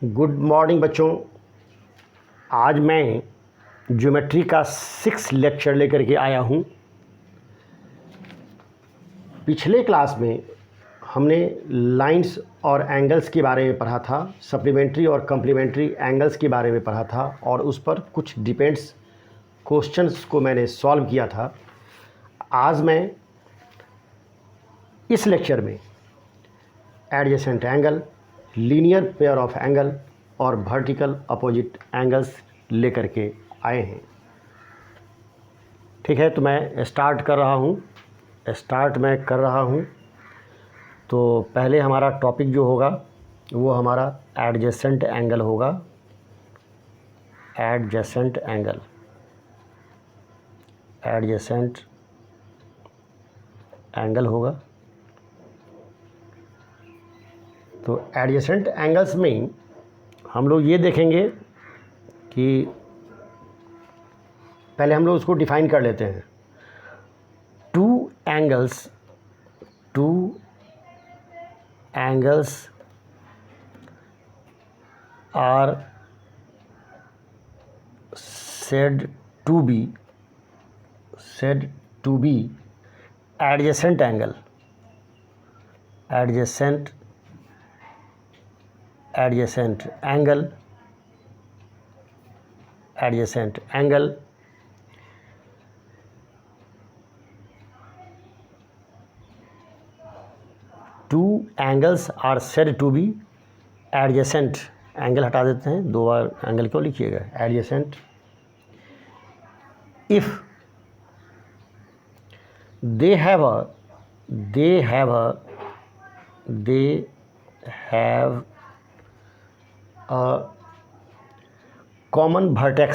Good morning बच्चों। आज मैं ज्योमेट्री का 6 लेक्चर लेकर के आया हूँ। पिछले क्लास में हमने लाइंस और एंगल्स के बारे में पढ़ा था, सप्लीमेंट्री और कम्प्लीमेंट्री एंगल्स के बारे में पढ़ा था और उस पर कुछ डिपेंड्स क्वेश्चंस को मैंने सॉल्व किया था। आज मैं इस लेक्चर में adjacent angle, linear pair of angle और वर्टिकल अपोजिट एंगल्स लेकर के आए हैं। ठीक है, तो मैं स्टार्ट कर रहा हूँ। तो पहले हमारा टॉपिक जो होगा वो हमारा एडजेसेंट एंगल होगा। एडजेसेंट एंगल होगा। तो एडजेसेंट एंगल्स में हम लोग ये देखेंगे कि पहले हम लोग उसको डिफाइन कर लेते हैं। Two angles are said to be adjacent angle two angles are said to be adjacent। Angle हटा देते हैं, 2 बार एंगल क्यों लिखिएगा। Adjacent if they have a common vertex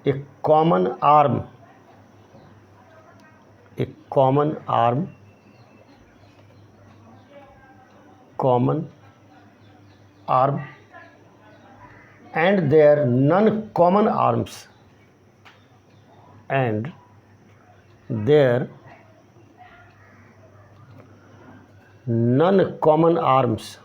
a common arm and their non-common arms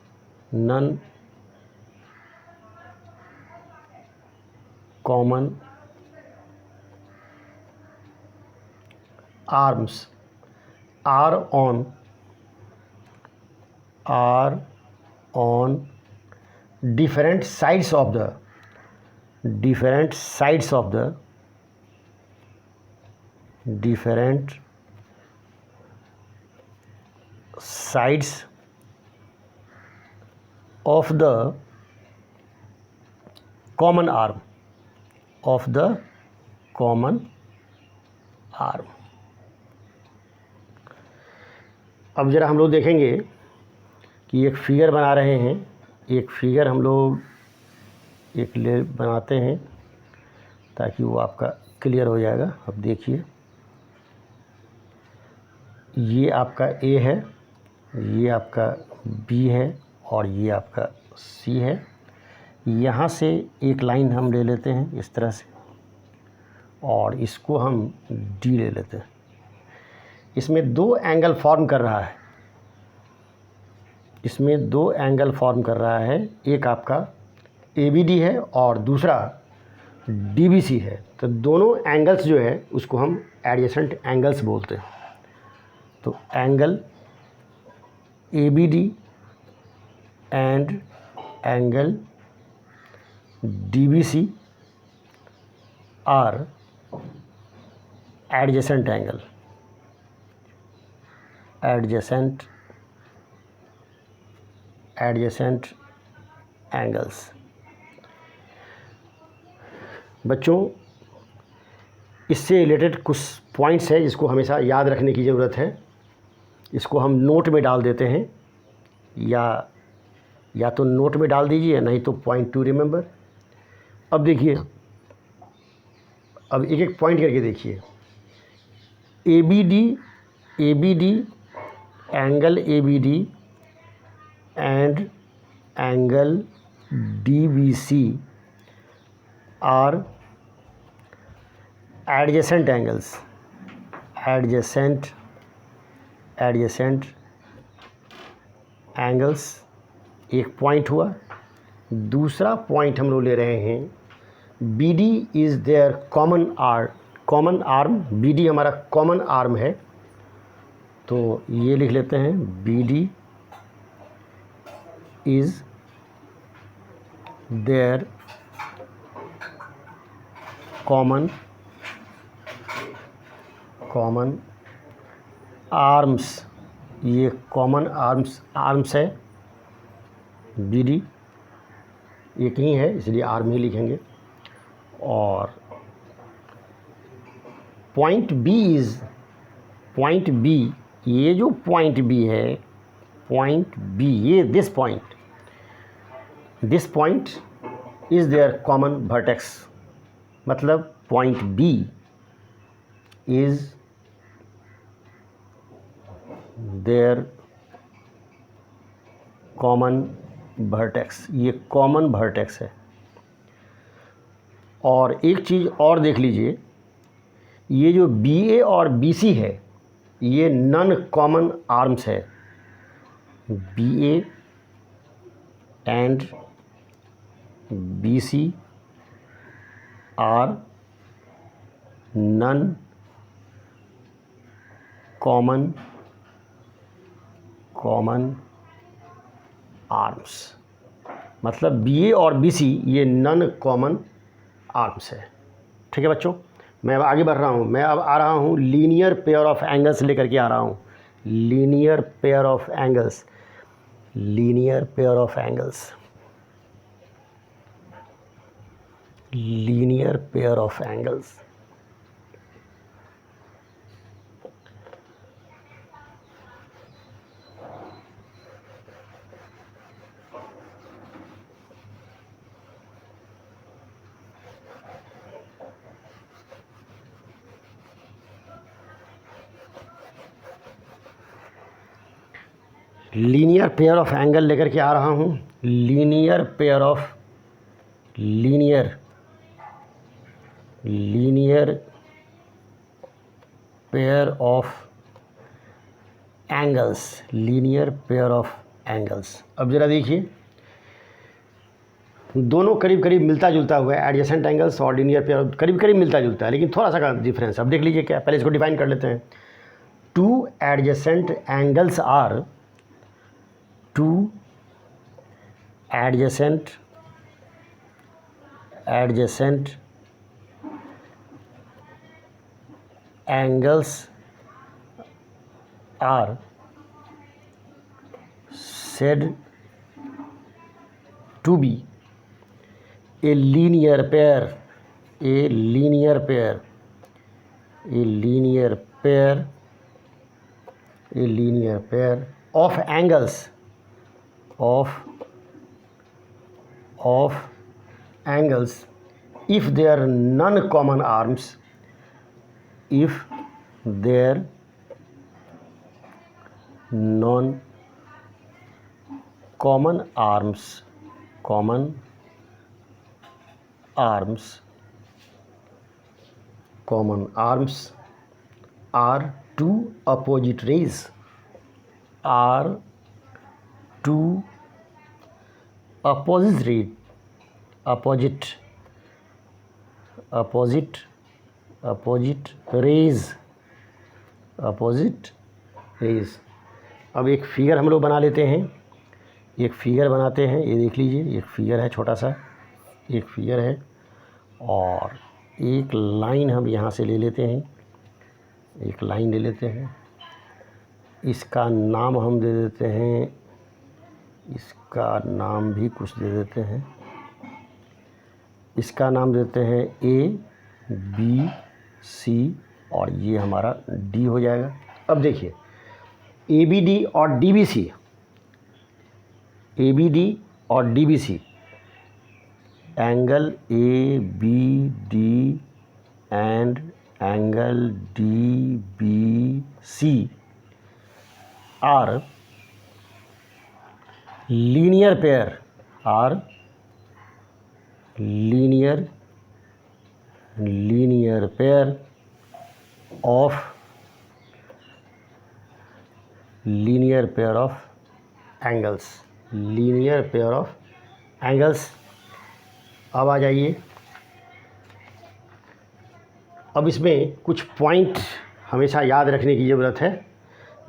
are on different sides of the common arm अब ज़रा हम लोग देखेंगे कि एक फिगर बना रहे हैं। एक फिगर हम लोग बनाते हैं ताकि वो आपका क्लियर हो जाएगा। अब देखिए, ये आपका ए है, ये आपका बी है और ये आपका सी है। यहाँ से एक लाइन हम ले लेते हैं इस तरह से और इसको हम डी ले लेते हैं। इसमें 2 एंगल फॉर्म कर रहा है। एक आपका ABD है और दूसरा DBC है। तो दोनों एंगल्स जो है उसको हम एडजेसेंट एंगल्स बोलते हैं। तो angle ABD and angle DBC are adjacent angles. बच्चों, इससे रिलेटेड कुछ पॉइंट्स है जिसको हमेशा याद रखने की ज़रूरत है। इसको हम नोट में डाल देते हैं, या तो नोट में डाल दीजिए, नहीं तो पॉइंट टू रिमेंबर। अब देखिए, अब एक एक पॉइंट करके देखिए। ABD angle ABD and angle DBC are adjacent angles. Adjacent angles एक पॉइंट हुआ। दूसरा पॉइंट हम लोग ले रहे हैं B D is their common arm. B D हमारा कॉमन आर्म है, तो ये लिख लेते हैं B D is their common arms. ये कॉमन आर्म्स है, बी डी एक ही है इसलिए आर्म ही लिखेंगे। और पॉइंट बी, ये जो पॉइंट बी है, पॉइंट बी, ये this point is their common vertex. मतलब point B is their common vertex. ये कॉमन वर्टेक्स है। और एक चीज़ और देख लीजिए, ये जो बी ए और बी सी है ये नॉन कॉमन आर्म्स है। B A and B C are non common arms. मतलब बी ए और बी सी ये नॉन कॉमन आर्म्स है। ठीक है बच्चों, मैं अब आगे बढ़ रहा हूँ। मैं अब आ रहा हूँ लीनियर पेयर ऑफ एंगल्स लेकर के आ रहा हूँ। Linear pair of angles, linear pair of angles, linear pair of angles. Linear pair of angle लेकर के आ रहा हूँ। Linear pair of angles, linear pair of angles. अब ज़रा देखिए, दोनों करीब करीब मिलता जुलता हुआ है। एडजेसेंट एंगल्स और लीनियर पेयर करीब करीब मिलता जुलता है, लेकिन थोड़ा सा का डिफरेंस। अब देख लीजिए क्या, पहले इसको डिफाइन कर लेते हैं। Two adjacent angles are, two adjacent angles are said to be a linear pair of angles if their non-common arms, if their non-common arms are two opposite rays, opposite rays। अब एक figure हम लोग बना लेते हैं। एक figure बनाते हैं, ये देख लीजिए, एक फिगर है, छोटा सा एक फिगर है। और एक लाइन हम यहाँ से ले लेते हैं, एक लाइन ले लेते हैं। इसका नाम हम दे देते हैं, इसका नाम भी कुछ दे देते हैं। इसका नाम देते हैं ए बी सी और ये हमारा डी हो जाएगा। अब देखिए, ए बी डी और D B C, angle A B D and angle D B C are linear pair of linear pair of angles, linear pair of angles. अब आ जाइए, अब इसमें कुछ पॉइंट हमेशा याद रखने की ज़रूरत है,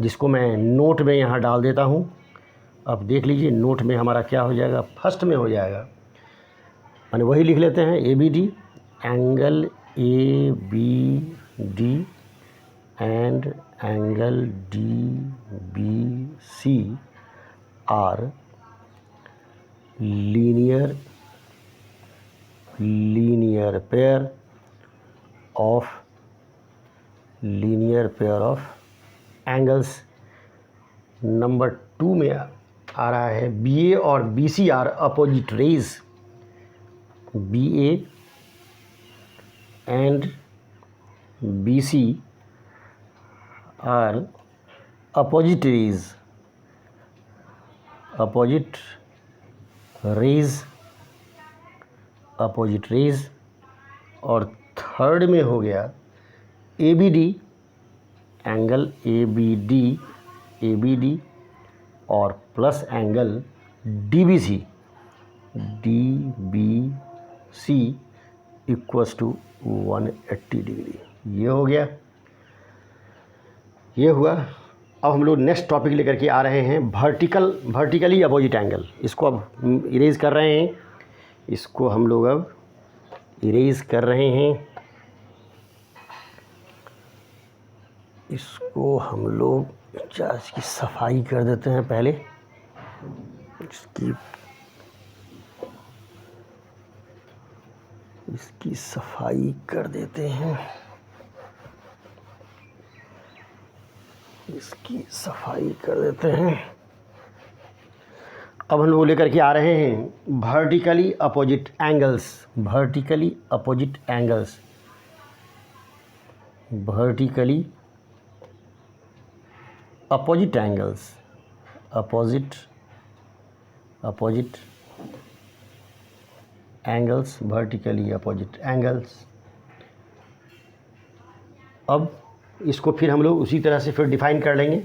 जिसको मैं नोट में यहाँ डाल देता हूँ। अब देख लीजिए नोट में हमारा क्या हो जाएगा, फर्स्ट में हो जाएगा, मैंने वही लिख लेते हैं, A B D, angle A B D and angle D B C are linear pair of angles. Number 2 में आ रहा है बी ए और B C are opposite rays, B A and B C are opposite rays. और third में हो गया A B D, angle A B D और plus angle D B C equals to 180 degree. ये हो गया, ये हुआ। अब हम लोग नेक्स्ट टॉपिक लेकर के आ रहे हैं, वर्टिकली अपोजिट एंगल। इसको अब इरेज कर रहे हैं, इसको हम लोग अब इरेज कर रहे हैं। इसको हम लोग इसकी सफाई कर देते हैं पहले, इसकी सफाई कर देते हैं, इसकी सफाई कर देते हैं। अब हम लोग लेकर के आ रहे हैं vertically opposite angles, vertically opposite angles, vertically opposite angles, opposite angles, vertically opposite angles. अब इसको फिर हम लोग उसी तरह से फिर डिफाइन कर लेंगे।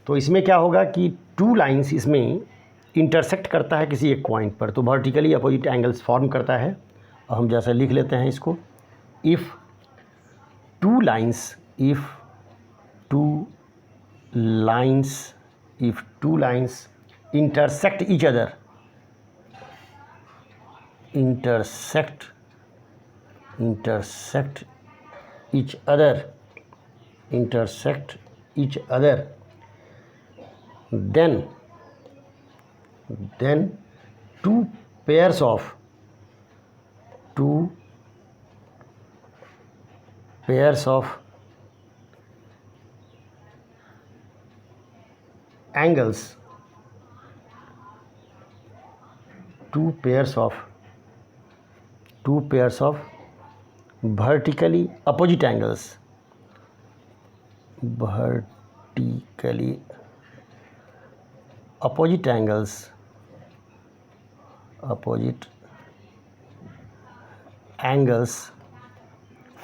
तो इसमें क्या होगा कि 2 लाइंस इसमें इंटरसेक्ट करता है किसी एक पॉइंट पर, तो वर्टिकली अपोजिट एंगल्स फॉर्म करता है। हम जैसे लिख लेते हैं इसको, if two lines intersect each other, then two pairs of angles, two pairs of vertically opposite angles,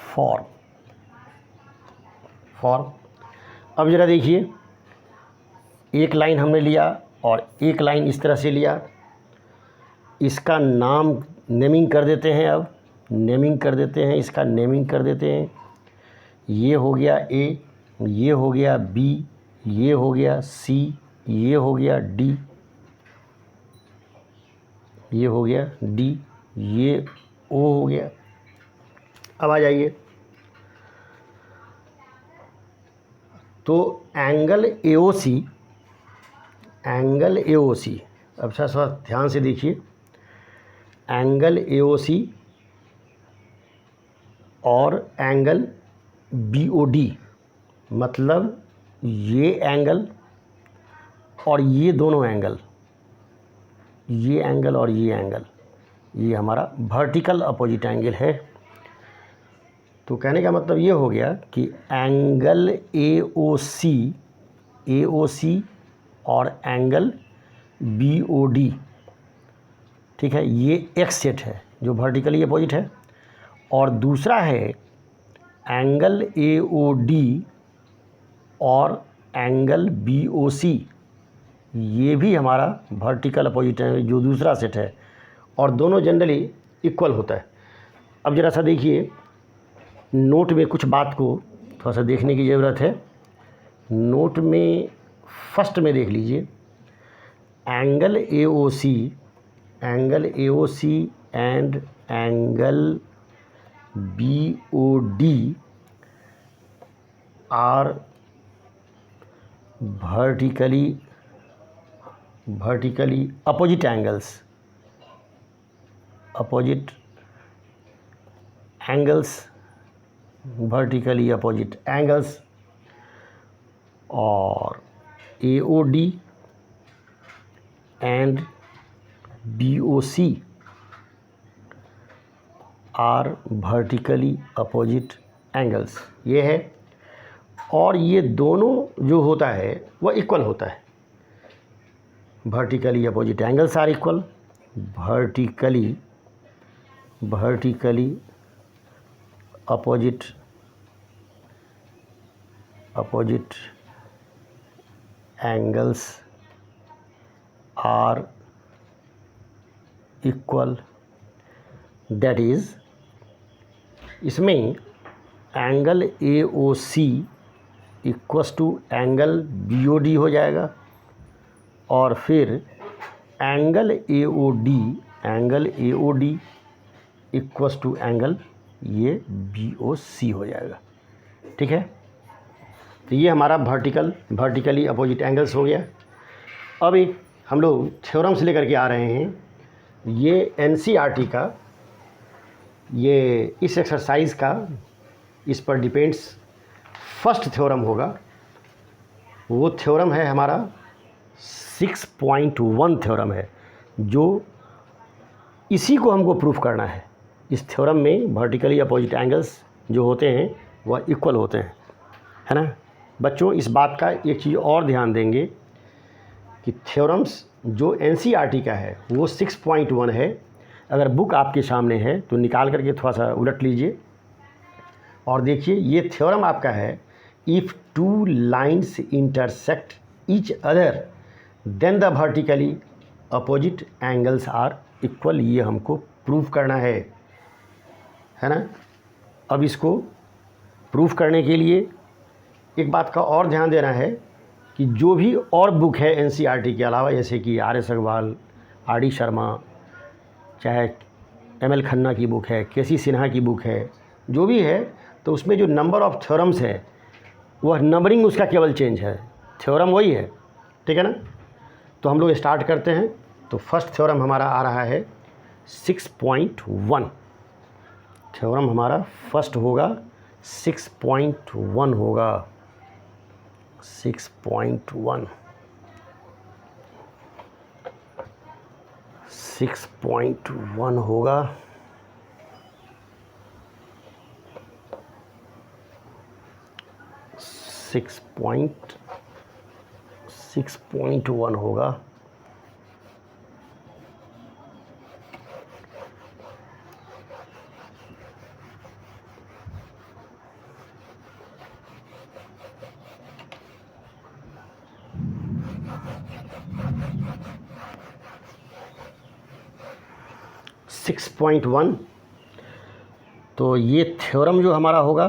form। अब ज़रा देखिए, एक लाइन हमने लिया और एक लाइन इस तरह से लिया, इसका नाम नेमिंग कर देते हैं। अब नेमिंग कर देते हैं, इसका नेमिंग कर देते हैं। ये हो गया ए, ये हो गया बी, ये हो गया सी, ये हो गया डी, ये हो गया डी, ये ओ हो गया। अब आ जाइए, तो एंगल AOC, अब थोड़ा ध्यान से देखिए, एंगल AOC और एंगल BOD, मतलब ये एंगल और ये दोनों एंगल, ये एंगल और ये एंगल, ये हमारा वर्टिकल अपोजिट एंगल है। तो कहने का मतलब ये हो गया कि एंगल AOC और एंगल BOD, ठीक है, ये एक सेट है जो वर्टिकली अपोजिट है, और दूसरा है एंगल AOD और एंगल BOC, ये भी हमारा वर्टिकल अपोजिट एंगल जो दूसरा सेट है, और दोनों जनरली इक्वल होता है। अब ज़रा सा देखिए, नोट में कुछ बात को थोड़ा सा देखने की ज़रूरत है। नोट में फर्स्ट में देख लीजिए, angle AOC and angle BOD are vertically opposite angles, vertically opposite angles, और AOD and BOC are vertically opposite angles, ये है। और ये दोनों जो होता है वह इक्वल होता है। vertically opposite angles are equal, vertically opposite angles are equal, that is, इसमें angle AOC equals to angle BOD हो जाएगा, और फिर angle AOD equals to angle ये BOC हो जाएगा। ठीक है, तो ये हमारा वर्टिकली अपोजिट एंगल्स हो गया। अब एक हम लोग थ्योरम्स लेकर के आ रहे हैं। ये NCERT का, ये इस एक्सरसाइज का इस पर डिपेंड्स फर्स्ट थ्योरम होगा। वो थ्योरम है हमारा 6.1 थ्योरम है, जो इसी को हमको प्रूफ करना है। इस थ्योरम में वर्टिकली अपोजिट एंगल्स जो होते हैं वह इक्वल होते हैं, है ना बच्चों। इस बात का एक चीज़ और ध्यान देंगे कि थ्योरम्स जो NCERT का है वो 6.1 है। अगर बुक आपके सामने है तो निकाल करके थोड़ा सा उलट लीजिए और देखिए, ये थ्योरम आपका है, if two lines intersect each other then the vertically opposite angles are equal. ये हमको प्रूफ करना है ना। अब इसको प्रूफ करने के लिए एक बात का और ध्यान देना है कि जो भी और बुक है NCERT के अलावा, जैसे कि RS अग्रवाल, RD शर्मा, चाहे ML खन्ना की बुक है, KC सिन्हा की बुक है, जो भी है, तो उसमें जो नंबर ऑफ़ थ्योरम्स है वह नंबरिंग उसका केवल चेंज है, थ्योरम वही है। ठीक है ना। तो हम लोग स्टार्ट करते हैं। तो फर्स्ट थ्योरम हमारा आ रहा है 6.1। थ्योरम हमारा फर्स्ट होगा 6.1 होगा, 6.1 होगा। सिक्स पॉइंट वन होगा। Six point one. तो ये थ्योरम जो हमारा होगा,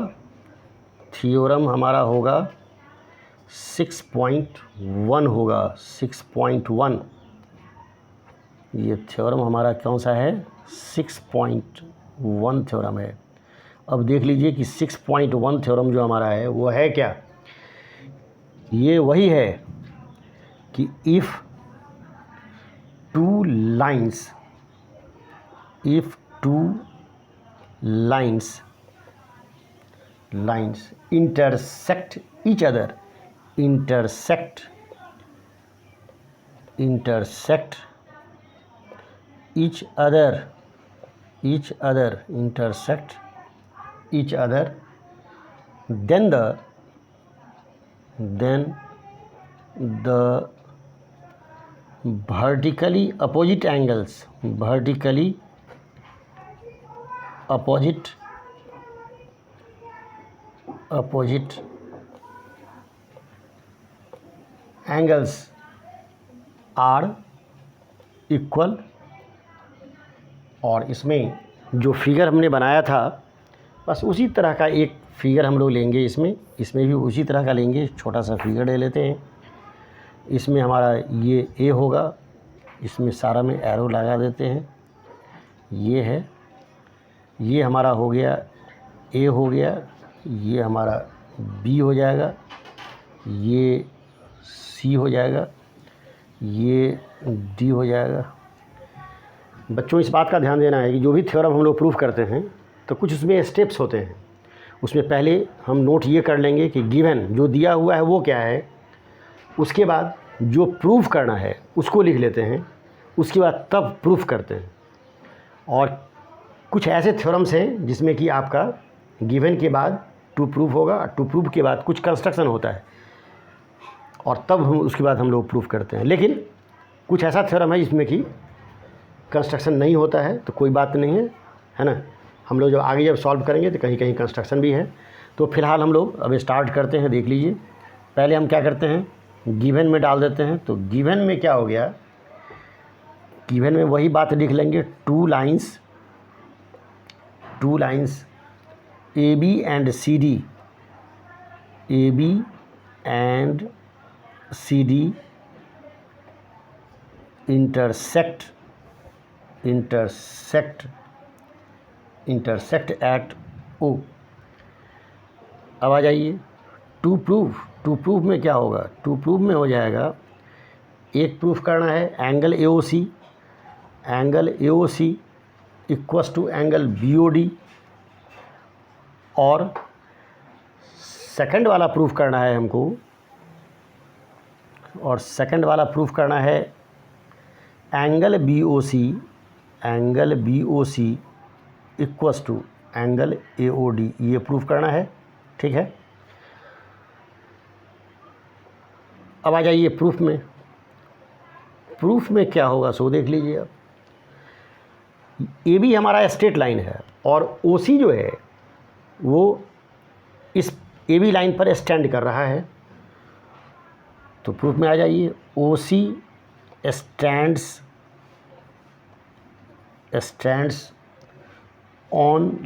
थ्योरम हमारा होगा 6.1 होगा, 6.1। ये थ्योरम हमारा कौन सा है? 6.1 थ्योरम है। अब देख लीजिए कि 6.1 थ्योरम जो हमारा है वो है क्या? ये वही है कि if two lines intersect each other, intersect each other, then the vertically opposite angles, opposite angles are equal, और इसमें जो फिगर हमने बनाया था बस उसी तरह का एक फिगर हम लोग लेंगे, इसमें भी उसी तरह का लेंगे, छोटा सा फिगर ले लेते हैं। इसमें हमारा ये ए होगा, इसमें सारा में एरो लगा देते हैं, ये है, ये हमारा हो गया ए हो गया, ये हमारा बी हो जाएगा, ये सी हो जाएगा, ये डी हो जाएगा। बच्चों इस बात का ध्यान देना है कि जो भी थ्योरम हम लोग प्रूफ करते हैं तो कुछ उसमें स्टेप्स होते हैं। उसमें पहले हम नोट ये कर लेंगे कि गिवन जो दिया हुआ है वो क्या है, उसके बाद जो प्रूफ करना है उसको लिख लेते हैं, उसके बाद तब प्रूफ करते हैं। और कुछ ऐसे थ्योरम्स हैं जिसमें कि आपका गिवन के बाद टू प्रूफ होगा, टू प्रूफ के बाद कुछ कंस्ट्रक्शन होता है और तब हम उसके बाद हम लोग प्रूफ करते हैं। लेकिन कुछ ऐसा थ्योरम है जिसमें कि कंस्ट्रक्शन नहीं होता है तो कोई बात नहीं है ना। हम लोग जब आगे सॉल्व करेंगे तो कहीं कहीं कंस्ट्रक्शन भी है। तो फिलहाल हम लोग अब स्टार्ट करते हैं। देख लीजिए, पहले हम क्या करते हैं, गिवन में डाल देते हैं। तो गिवन में क्या हो गया, गिवन में वही बात लिख लेंगे, two lines A B and C D, A B and C D intersect at O. अब आ जाइए टू प्रूफ में क्या होगा, टू प्रूफ में हो जाएगा, एक प्रूफ करना है angle A O C equals to angle B O D, और सेकंड वाला प्रूफ करना है हमको, और सेकंड वाला प्रूफ करना है angle B O C equals to angle A O D, ये प्रूफ करना है। ठीक है, अब आ जाइए प्रूफ में क्या होगा सो देख लीजिए। अब ए बी हमारा स्ट्रेट लाइन है और ओ सी जो है वो इस ए बी लाइन पर स्टैंड कर रहा है। तो प्रूफ में आ जाइए, O C stands on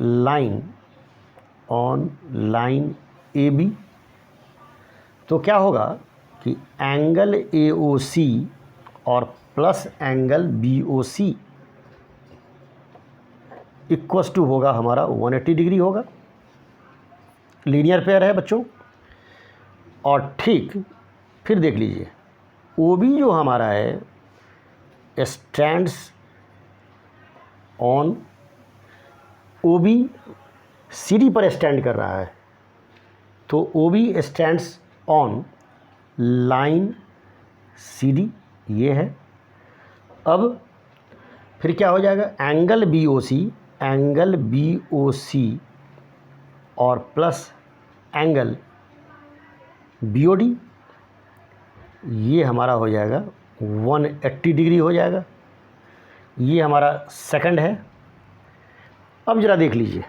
line A B. तो क्या होगा कि एंगल ए ओ सी और plus angle B O C equals to होगा हमारा 180 डिग्री होगा। लीनियर पेयर है बच्चों। और ठीक फिर देख लीजिए, ओ बी जो हमारा है stands on, O B C D पर स्टैंड कर रहा है, तो O B stands on line C D, ये है। अब फिर क्या हो जाएगा, एंगल बी ओ सी और plus angle B O D, ये हमारा हो जाएगा 180 डिग्री हो जाएगा। ये हमारा सेकंड है। अब ज़रा देख लीजिए,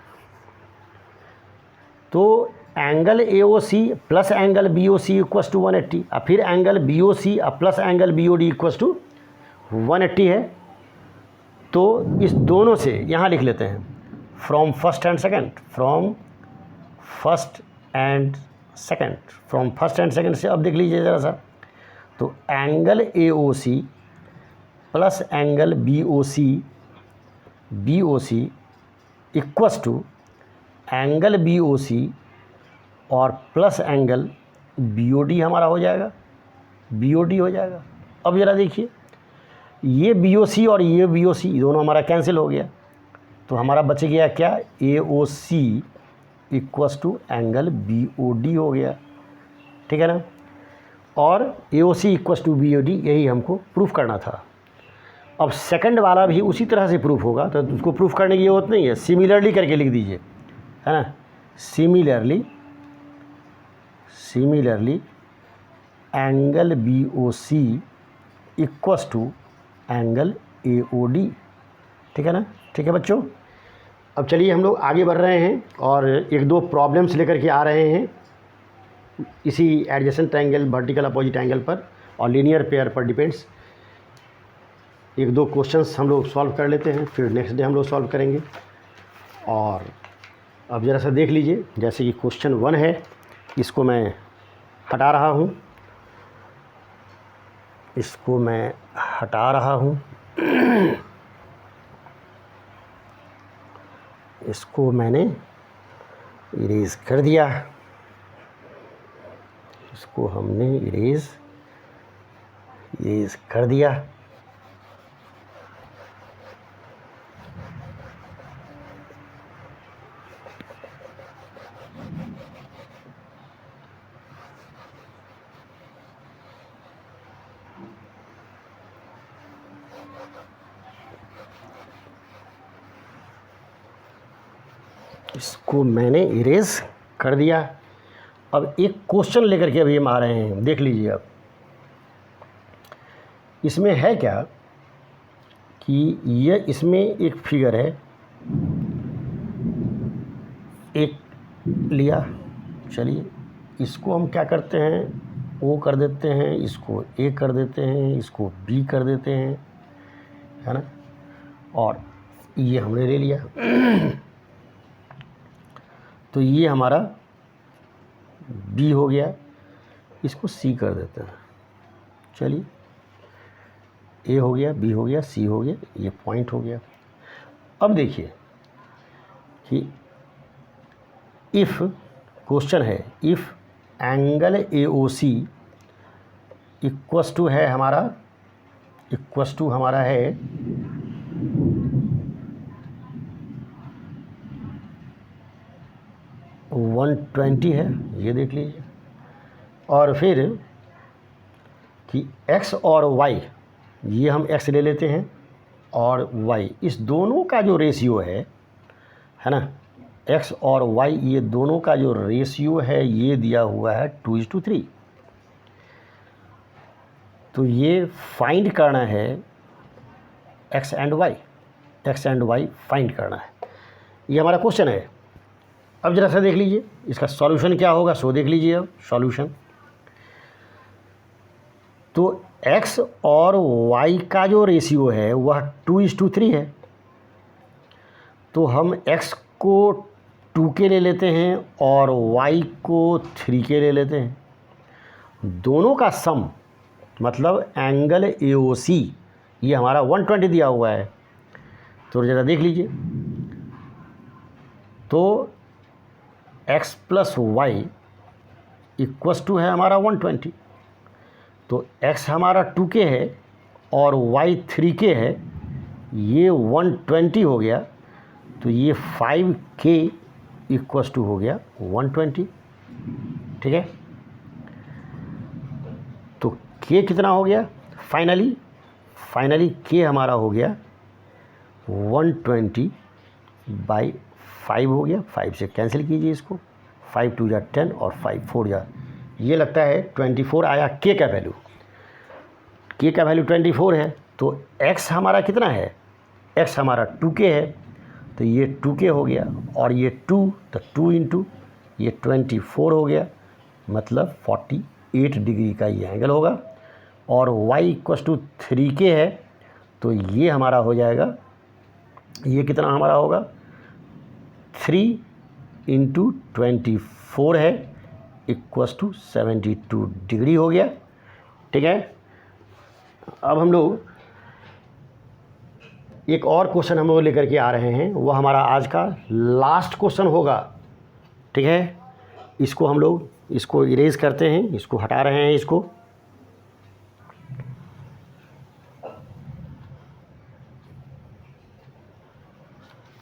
तो angle A O C plus angle B O C equals to 180, और फिर angle B O C plus angle B O D equals to 180 है। तो इस दोनों से यहाँ लिख लेते हैं, फ्रॉम फर्स्ट एंड सेकंड से। अब देख लीजिए ज़रा सा, तो angle A O C plus angle B O C equals to angle B O C और plus angle B O D हमारा हो जाएगा, अब ज़रा देखिए, ये बी ओ सी और ये बी ओ सी दोनों हमारा कैंसिल हो गया। तो हमारा बच गया क्या, A O C equals to angle B O D हो गया। ठीक है ना। और A O C equals to B O D, यही हमको प्रूफ करना था। अब सेकंड वाला भी उसी तरह से प्रूफ होगा, तो उसको प्रूफ करने की ज़रूरत नहीं है, सिमिलरली करके लिख दीजिए, है ना। Similarly angle B O C equals to angle A O D. ठीक है ना। ठीक है बच्चों, अब चलिए हम लोग आगे बढ़ रहे हैं और एक दो प्रॉब्लम्स लेकर के आ रहे हैं इसी adjacent triangle vertical opposite angle पर। और लीनियर पेयर पर डिपेंड्स। एक दो क्वेश्चंस हम लोग सॉल्व कर लेते हैं, फिर नेक्स्ट डे हम लोग सॉल्व करेंगे। और अब ज़रा सा देख लीजिए, जैसे कि क्वेश्चन 1 है, इसको मैं हटा रहा हूँ, इसको मैं हटा रहा हूँ, इसको मैंने इरेज कर दिया, इसको हमने इरेज कर दिया। इसको मैंने इरेज कर दिया। अब एक क्वेश्चन लेकर के अभी हम आ रहे हैं, देख लीजिए। अब इसमें है क्या कि ये इसमें एक फिगर है, एक लिया, चलिए इसको हम क्या करते हैं, ओ कर देते हैं, इसको ए कर देते हैं, इसको बी कर देते हैं, है ना, और ये हमने ले लिया। तो ये हमारा बी हो गया, इसको सी कर देते हैं, चलिए ए हो गया, बी हो गया, सी हो गया, ये पॉइंट हो गया। अब देखिए कि इफ़ क्वेश्चन है, if angle AOC equals to है हमारा, है 120 है, ये देख लीजिए। और फिर कि x और y, ये हम x ले लेते हैं और y, इस दोनों का जो रेशियो है ना, x और y, ये दोनों का जो रेशियो है ये दिया हुआ है 2:3। तो ये फाइंड करना है x एंड y फाइंड करना है, ये हमारा क्वेश्चन है। अब जरा सा देख लीजिए इसका सॉल्यूशन क्या होगा, सो देख लीजिए अब सॉल्यूशन। तो x और y का जो रेशियो है वह 2:3 है, तो हम x को 2 के ले लेते हैं और y को 3 के ले लेते हैं। दोनों का सम मतलब एंगल AOC ये हमारा 120 दिया हुआ है। तो ज़रा देख लीजिए, तो x plus y equals to है हमारा 120। तो x हमारा 2k है और y 3k है, ये 120 हो गया। तो ये 5k इक्वस टू हो गया 120, ठीक है। तो k कितना हो गया फाइनली k हमारा हो गया 120/5 हो गया। 5 से कैंसिल कीजिए इसको, 5 2 जा 10 और 5 4 जा, ये लगता है 24 आया k का वैल्यू। k का वैल्यू 24 है, तो x हमारा कितना है, x हमारा 2k है, तो ये 2k हो गया और ये 2, तो 2 इंटू ये 24 हो गया, मतलब 48 डिग्री का ये एंगल होगा। और y इक्वस टू 3k है, तो ये हमारा हो जाएगा, ये कितना हमारा होगा, 3 इंटू 24 है इक्वस टू 72 डिग्री हो गया, ठीक है। अब हम लोग एक और क्वेश्चन हम लोग लेकर के आ रहे हैं, वो हमारा आज का लास्ट क्वेश्चन होगा, ठीक है। इसको हम लोग इसको इरेज करते हैं, इसको हटा रहे हैं,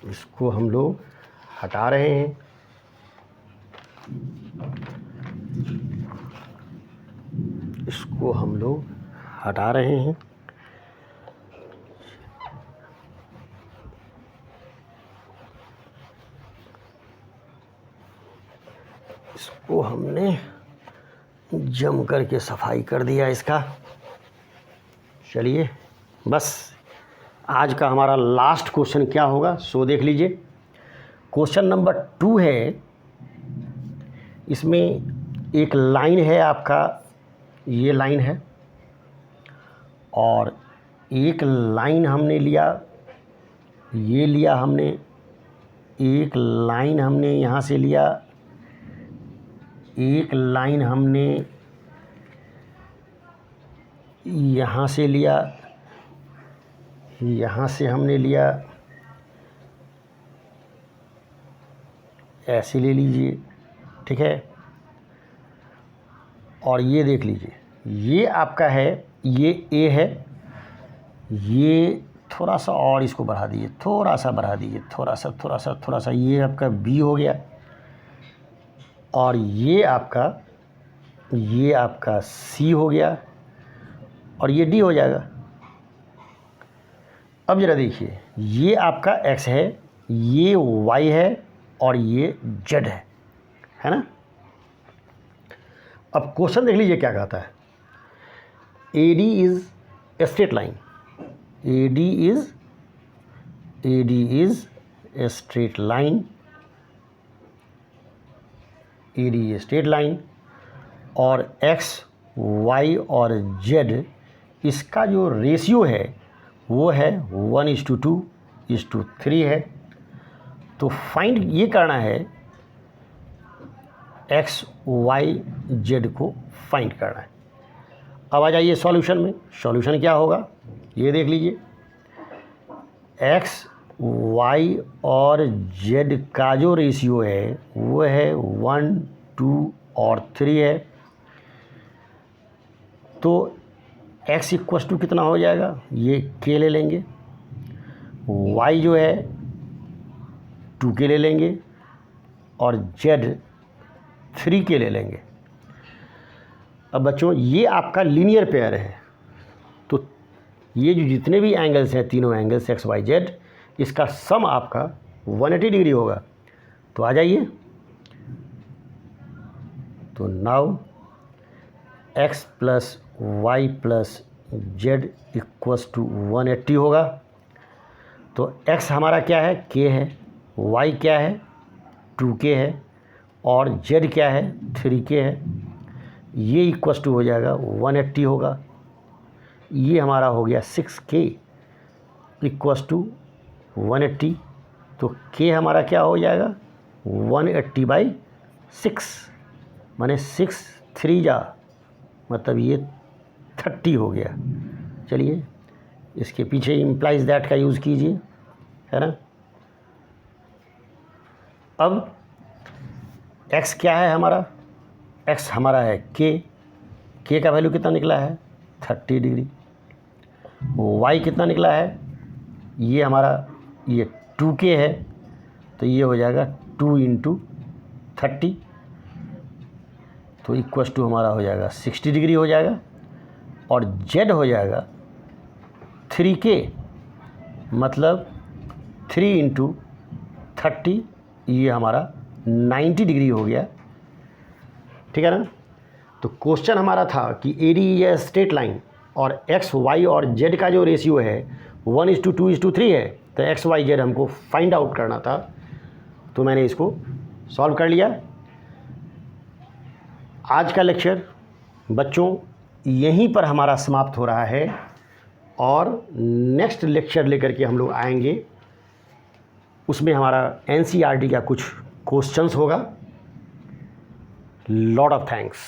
इसको हम लोग हटा रहे हैं। इसको हम लोग हटा रहे हैं। इसको हमने जम करके सफाई कर दिया इसका। चलिए, बस आज का हमारा लास्ट क्वेश्चन क्या होगा सो देख लीजिए। क्वेश्चन नंबर 2 है, इसमें एक लाइन है आपका, ये लाइन है, और एक लाइन हमने लिया, ये लिया हमने, एक लाइन हमने यहाँ से लिया, एक लाइन हमने यहाँ से लिया, यहाँ से हमने लिया, ऐसे ले लीजिए, ठीक है। और ये देख लीजिए, ये आपका है, ये ए है, ये थोड़ा सा और इसको बढ़ा दीजिए, थोड़ा सा बढ़ा दीजिए, थोड़ा सा, ये आपका बी हो गया, और ये आपका सी हो गया, और ये डी हो जाएगा। अब ज़रा देखिए, ये आपका एक्स है, ये वाई है, और ये जेड है ना। अब क्वेश्चन देख लीजिए क्या कहता है। AD is a straight line, AD is a straight line, AD a straight line, और x, y और z इसका जो रेशियो है वो है 1:2:3 है। तो फाइंड ये करना है, x, y, z को फाइंड करना है। अब आ जाइए सॉल्यूशन में। सॉल्यूशन क्या होगा ये देख लीजिए। x, y और z का जो रेशियो है वो है 1, 2 और 3 है। तो x इक्वस टू कितना हो जाएगा, ये k ले लेंगे, y जो है 2k ले लेंगे, और z 3k ले लेंगे। अब बच्चों ये आपका लीनियर पेयर है, तो ये जो जितने भी एंगल्स हैं, तीनों एंगल्स x, y, z, इसका सम आपका 180 डिग्री होगा। तो आ जाइए, तो now x plus y plus z equals to 180 होगा। तो x हमारा क्या है, k है, y क्या है, 2k है, और z क्या है, 3k है। ये इक्वस टू हो जाएगा 180 होगा। ये हमारा हो गया 6k इक्वस टू 180। तो k हमारा क्या हो जाएगा, 180/6, माने 6 3 जा, मतलब ये 30 हो गया। चलिए इसके पीछे इम्प्लाइज दैट का यूज़ कीजिए, है ना। अब x क्या है हमारा, x हमारा है k का वैल्यू कितना निकला है, 30 डिग्री। y कितना निकला है, ये हमारा ये 2k है, तो ये हो जाएगा 2 × 30, तो इक्वस टू हमारा हो जाएगा 60 डिग्री हो जाएगा। और z हो जाएगा 3k, मतलब 3 × 30, ये हमारा 90 डिग्री हो गया, ठीक है ना। तो क्वेश्चन हमारा था कि AD या स्ट्रेट लाइन, और x, y और z का जो रेशियो है 1:2:3 है, तो x, y, z हमको फाइंड आउट करना था। तो मैंने इसको सॉल्व कर लिया। आज का लेक्चर बच्चों यहीं पर हमारा समाप्त हो रहा है, और नेक्स्ट लेक्चर लेकर के हम लोग आएंगे। उसमें हमारा NCERT का कुछ क्वेश्चंस होगा। Lot of thanks.